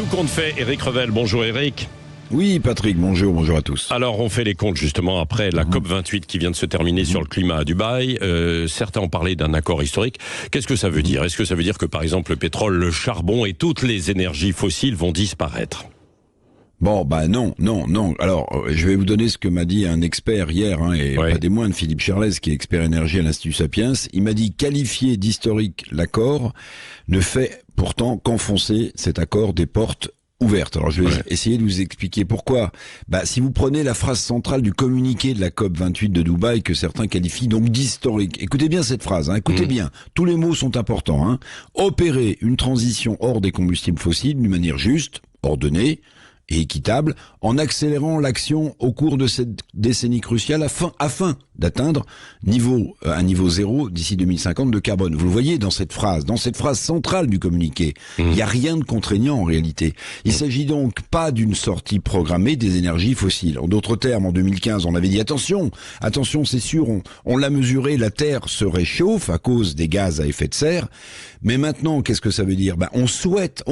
Tout compte fait, Éric Revel. Bonjour Éric. Oui Patrick, bonjour à tous. Alors on fait les comptes justement après la COP28 qui vient de se terminer sur le climat à Dubaï. Certains ont parlé d'un accord historique. Qu'est-ce que ça veut dire ? Est-ce que ça veut dire que par exemple le pétrole, le charbon et toutes les énergies fossiles vont disparaître ? Bon, non. Alors, je vais vous donner ce que m'a dit un expert hier, et pas des moindres, Philippe Cherlez, qui est expert énergie à l'Institut Sapiens. Il m'a dit qualifier d'historique l'accord ne fait pourtant qu'enfoncer cet accord des portes ouvertes. Alors, je vais essayer de vous expliquer pourquoi. Si vous prenez la phrase centrale du communiqué de la COP28 de Dubaï, que certains qualifient donc d'historique. Écoutez bien cette phrase, écoutez bien. Tous les mots sont importants, Opérer une transition hors des combustibles fossiles d'une manière juste, ordonnée, et équitable, en accélérant l'action au cours de cette décennie cruciale afin d'atteindre un niveau zéro d'ici 2050 de carbone. Vous le voyez dans cette phrase centrale du communiqué. Il n'y a rien de contraignant en réalité. Il s'agit donc pas d'une sortie programmée des énergies fossiles. En d'autres termes, en 2015, on avait dit attention, c'est sûr, on l'a mesuré, la Terre se réchauffe à cause des gaz à effet de serre. Mais maintenant, qu'est-ce que ça veut dire ? On souhaite,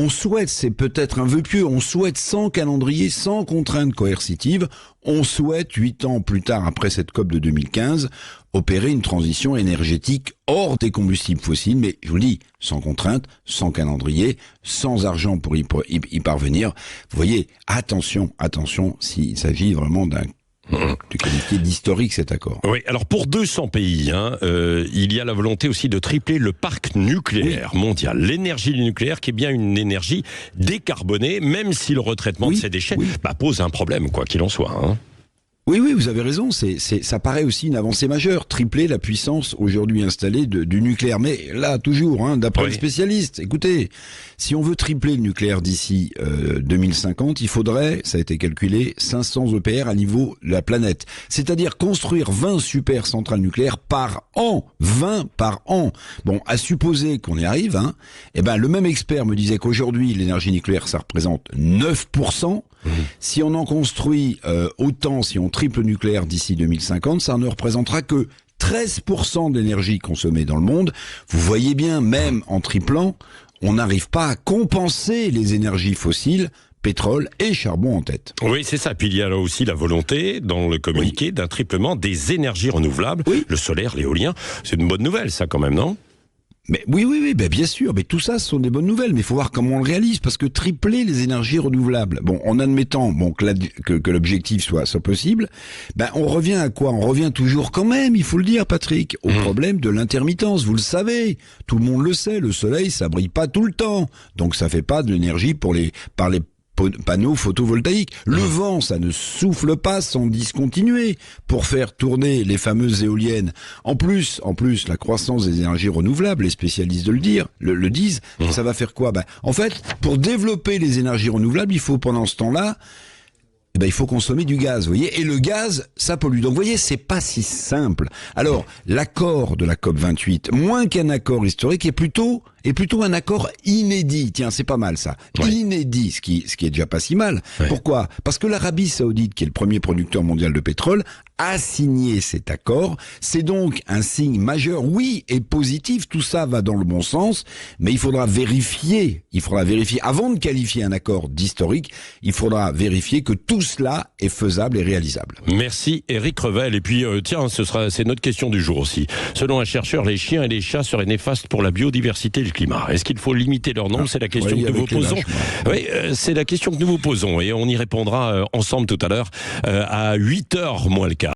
c'est peut-être un vœu pieux, on souhaite sans calendrier, sans contrainte coercitive, on souhaite, 8 ans plus tard après cette COP de 2015, opérer une transition énergétique hors des combustibles fossiles, mais je vous le dis, sans contrainte, sans calendrier, sans argent pour y parvenir. Vous voyez, attention, s'il s'agit vraiment de qualifier d'historique cet accord. Oui, alors pour 200 pays, il y a la volonté aussi de tripler le parc nucléaire mondial. L'énergie nucléaire qui est bien une énergie décarbonée, même si le retraitement de ces déchets pose un problème, quoi qu'il en soit. Oui, vous avez raison, ça paraît aussi une avancée majeure, tripler la puissance aujourd'hui installée du nucléaire. Mais là, toujours, d'après les spécialistes, écoutez, si on veut tripler le nucléaire d'ici 2050, il faudrait, ça a été calculé, 500 EPR à niveau de la planète. C'est-à-dire construire 20 super centrales nucléaires par an, 20 par an. Bon, à supposer qu'on y arrive, le même expert me disait qu'aujourd'hui, l'énergie nucléaire, ça représente 9%. Si on en construit autant, si on triple le nucléaire d'ici 2050, ça ne représentera que 13% de l'énergie consommée dans le monde. Vous voyez bien, même en triplant, on n'arrive pas à compenser les énergies fossiles, pétrole et charbon en tête. Oui, c'est ça. Puis il y a là aussi la volonté, dans le communiqué, d'un triplement des énergies renouvelables. Le solaire, l'éolien, c'est une bonne nouvelle ça quand même, non ? Mais oui, bien sûr, mais tout ça, ce sont des bonnes nouvelles, mais il faut voir comment on le réalise, parce que tripler les énergies renouvelables, en admettant que l'objectif soit possible, on revient à quoi ? On revient toujours quand même, il faut le dire Patrick, au problème de l'intermittence, vous le savez, tout le monde le sait, le soleil ça brille pas tout le temps, donc ça fait pas de l'énergie par les panneaux photovoltaïques. Le vent, ça ne souffle pas sans discontinuer pour faire tourner les fameuses éoliennes. En plus, la croissance des énergies renouvelables, les spécialistes le disent, ça va faire quoi ? En fait, pour développer les énergies renouvelables, il faut pendant ce temps-là, il faut consommer du gaz, vous voyez, et le gaz, ça pollue. Donc, vous voyez, c'est pas si simple. Alors, l'accord de la COP28, moins qu'un accord historique, est plutôt un accord inédit. Tiens, c'est pas mal, ça. Inédit, ce qui est déjà pas si mal. Pourquoi ? Parce que l'Arabie Saoudite, qui est le premier producteur mondial de pétrole, a signé cet accord. C'est donc un signe majeur, oui, et positif. Tout ça va dans le bon sens, mais il faudra vérifier. Avant de qualifier un accord d'historique, il faudra vérifier que tout cela est faisable et réalisable. Merci Éric Revel. Et puis, c'est notre question du jour aussi. Selon un chercheur, les chiens et les chats seraient néfastes pour la biodiversité et le climat. Est-ce qu'il faut limiter leur nombre ? C'est la question que nous vous posons. C'est la question que nous vous posons et on y répondra ensemble tout à l'heure à 8h moins le quart.